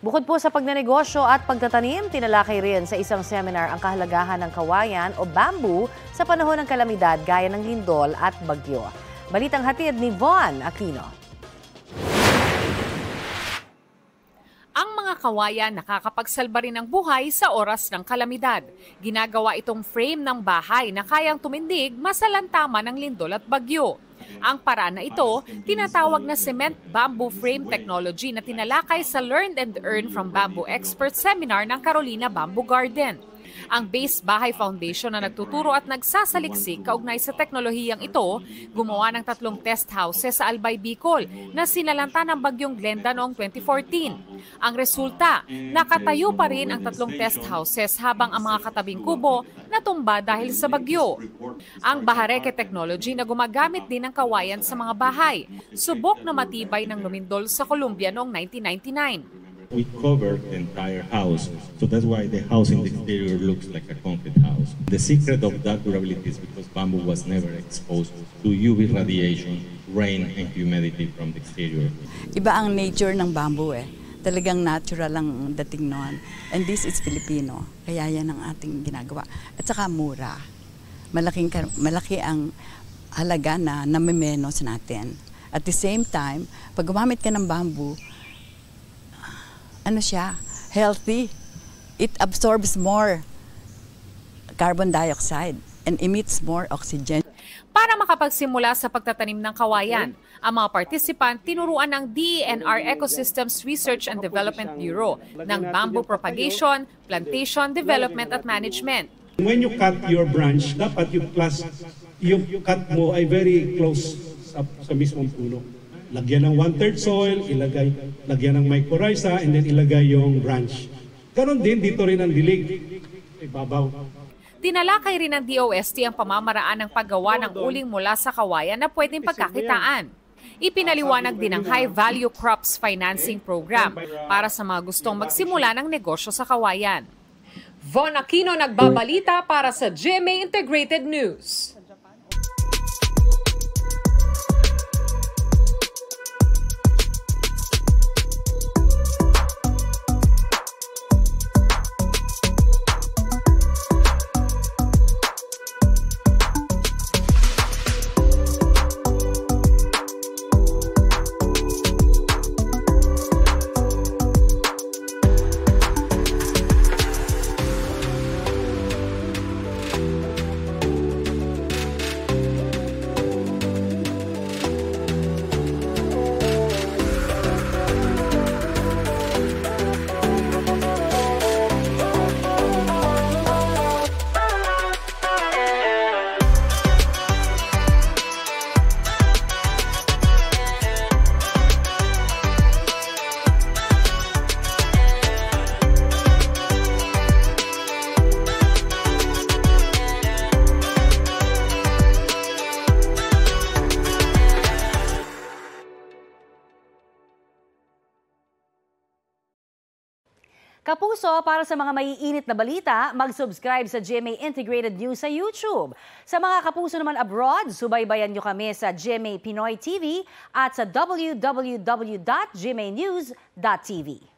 Bukod po sa pagnenegosyo at pagtatanim, tinalakay rin sa isang seminar ang kahalagahan ng kawayan o bamboo sa panahon ng kalamidad gaya ng lindol at bagyo. Balitang hatid ni Von Aquino. Ang mga kawayan nakakapagsalba rin ng buhay sa oras ng kalamidad. Ginagawa itong frame ng bahay na kayang tumindig masalantama ng lindol at bagyo. Ang paraan na ito, tinatawag na cement bamboo frame technology na tinalakay sa Learn and Earn from Bamboo Expert Seminar ng Carolina Bamboo Garden. Ang Base Bahay Foundation na nagtuturo at nagsasaliksik kaugnay sa teknolohiyang ito, gumawa ng 3 test houses sa Albay, Bicol na sinalanta ng bagyong Glenda noong 2014. Ang resulta, nakatayo pa rin ang 3 test houses habang ang mga katabing kubo natumba dahil sa bagyo. Ang Bahareke technology na gumagamit din ng kawayan sa mga bahay, subok na matibay ng lumindol sa Colombia noong 1999. We covered the entire house, so that's why the house in the exterior looks like a concrete house. The secret of that durability is because bamboo was never exposed to UV radiation, rain, and humidity from the exterior. Iba ang nature ng bamboo eh. Talagang natural ang dating noon. And this is Filipino, kaya yan ang ating ginagawa. At saka mura. Malaki ang halaga na namimenos natin. At the same time, pag gumamit ka ng bamboo, ano siya, healthy. It absorbs more carbon dioxide and emits more oxygen. Para makapagsimula sa pagtatanim ng kawayan, ang mga participant tinuruan ng DENR Ecosystems Research and Development Bureau ng bamboo propagation, plantation, development at management. When you cut your branch, dapat yung cut mo ay very close sa mismong puno. Lagyan ng 1/3 soil, lagyan ng mycorrhiza, and then ilagay yung branch. Ganon din, dito rin ang dilig, ibabaw. Tinalakay rin ng DOST ang pamamaraan ng paggawa ng uling mula sa kawayan na pwedeng pagkakitaan. Ipinaliwanag din ang High Value Crops Financing Program para sa mga gustong magsimula ng negosyo sa kawayan. Von Aquino nagbabalita para sa GMA Integrated News. Kapuso, para sa mga maiinit na balita, mag-subscribe sa GMA Integrated News sa YouTube. Sa mga kapuso naman abroad, subaybayan nyo kami sa GMA Pinoy TV at sa www.gmanews.tv.